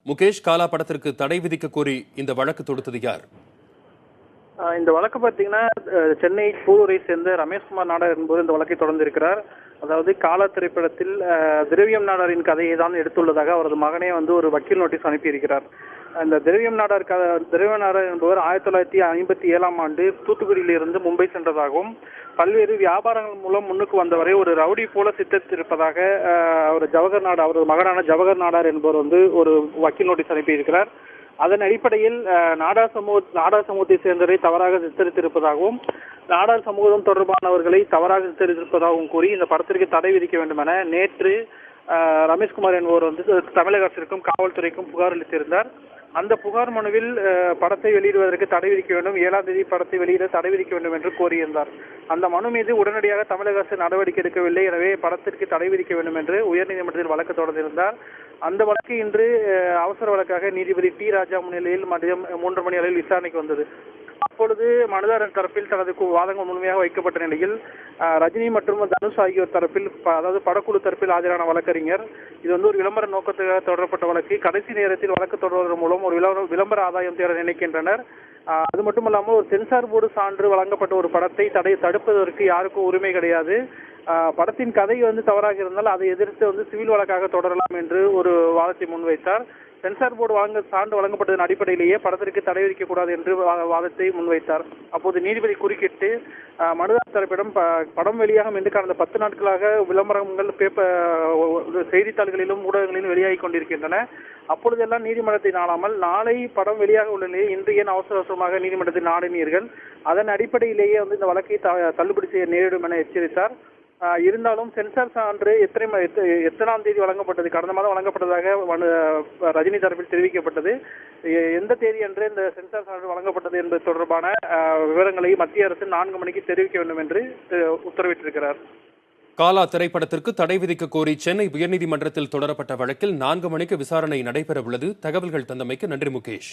முகேஷ், காலா படத்திற்கு தடை விதிக்க கோரி இந்த வழக்கு தொடுத்தது யார்? இந்த வழக்கு பார்த்தீங்கன்னா சென்னை பூரூரை சேர்ந்த ரமேஷ்குமார் நாடார் என்பவர் இந்த வழக்கை தொடர்ந்திருக்கிறார். அதாவது காலா திரைப்படத்தில் திரவியம் நாடாரின் கதையை தான் எடுத்துள்ளதாக அவரது மகனே ஒரு வக்கீல் நோட்டீஸ் அனுப்பியிருக்கிறார். இந்த திரவியம் நாடார் என்பவர் 1957ஆம் ஆண்டு தூத்துக்குடியிலிருந்து மும்பை சென்றதாகவும் பல்வேறு வியாபாரங்கள் மூலம் முன்னுக்கு வந்தவரை ஒரு ரவுடி போல சித்தரித்திருப்பதாக அவரது மகனான ஜவஹர் நாடார் என்பவர் ஒரு வக்கீல் நோட்டீஸ் அனுப்பியிருக்கிறார். அதன் அடிப்படையில் நாடார் சமூகத்தை சேர்ந்தவரை தவறாக சித்தரித்திருப்பதாகவும் நாடார் சமூகம் தொடர்பானவர்களை தவறாக சித்தரித்திருப்பதாகவும் கூறி இந்த படத்திற்கு தடை விதிக்க வேண்டும் என நேற்று ரமேஷ்குமார் என்பவர் தமிழக அரசிற்கும் காவல்துறைக்கும் புகார் அளித்திருந்தார். அந்த புகார் மனுவில் படத்தை வெளியிடுவதற்கு தடை விதிக்க வேண்டும், 7ஆம் தேதி படத்தை வெளியிட தடை விதிக்க வேண்டும் என்று கோரியிருந்தார். அந்த மனு மீது உடனடியாக தமிழக அரசு நடவடிக்கை எடுக்கவில்லை. எனவே படத்திற்கு தடை விதிக்க வேண்டும் என்று உயர்நீதிமன்றத்தில் வழக்கு தொடர்ந்திருந்தார். அந்த வழக்கு இன்று அவசர வழக்காக நீதிபதி டி ராஜா முன்னிலையில் மதியம் 3 மணி அளவில் விசாரணைக்கு வந்தது. அப்பொழுது மனுதாரர் தரப்பில் தனது வாதங்கள் முழுமையாக வைக்கப்பட்ட நிலையில் ரஜினி மற்றும் தனுஷ் ஆகியோர் தரப்பில், அதாவது படக்குழு தரப்பில் ஆஜரான வழக்கறிஞர், இது ஒரு விளம்பர நோக்கத்துக்காக தொடரப்பட்ட வழக்கு, கடைசி நேரத்தில் வழக்கு தொடர்வதன் மூலம் ஒரு விளம்பர ஆதாயம் தேட நினைக்கின்றனர். அது மட்டுமல்லாமல் ஒரு சென்சார் போர்டு சான்று வழங்கப்பட்ட ஒரு படத்தை தடுப்பதற்கு யாருக்கும் உரிமை கிடையாது. படத்தின் கதை தவறாக இருந்தால் அதை எதிர்த்து சிவில் வழக்காக தொடரலாம் என்று ஒரு வாதத்தை முன்வைத்தார். சென்சார் போர்டு சான்று வழங்கப்பட்டதன் அடிப்படையிலேயே படத்திற்கு தடை விதிக்கக்கூடாது என்று வாதத்தை முன்வைத்தார். அப்போது நீதிபதி குறுக்கிட்டு மனுதாரர் தரப்பிடம் படம் வெளியாகும் என்று கடந்த 10 நாட்களாக விளம்பரங்கள் செய்தித்தாள்களிலும் ஊடகங்களிலும் வெளியாகி கொண்டிருக்கின்றன. அப்பொழுதெல்லாம் நீதிமன்றத்தை நாடாமல் நாளை படம் வெளியாக உள்ள நிலையில் இன்று ஏன் அவசரமாக நீதிமன்றத்தை நாடினீர்கள், அதன் அடிப்படையிலேயே இந்த வழக்கை தள்ளுபடி செய்ய நேரிடும் என எச்சரித்தார். இருந்தாலும் சென்சார் சான்று எத்தனாம் தேதி வழங்கப்பட்டது, கடந்த மாதம் வழங்கப்பட்டதாக ரஜினி தரப்பில் தெரிவிக்கப்பட்டது. எந்த தேதி அன்று இந்த சென்சார் சான்று வழங்கப்பட்டது என்பது தொடர்பான விவரங்களை மத்திய அரசு 4 மணிக்கு தெரிவிக்க வேண்டும் என்று உத்தரவிட்டிருக்கிறார். காலா திரைப்படத்திற்கு தடை விதிக்க கோரி சென்னை உயர்நீதிமன்றத்தில் தொடரப்பட்ட வழக்கில் 4 மணிக்கு விசாரணை நடைபெற உள்ளது. தகவல்கள் தந்தமைக்கு நன்றி முகேஷ்.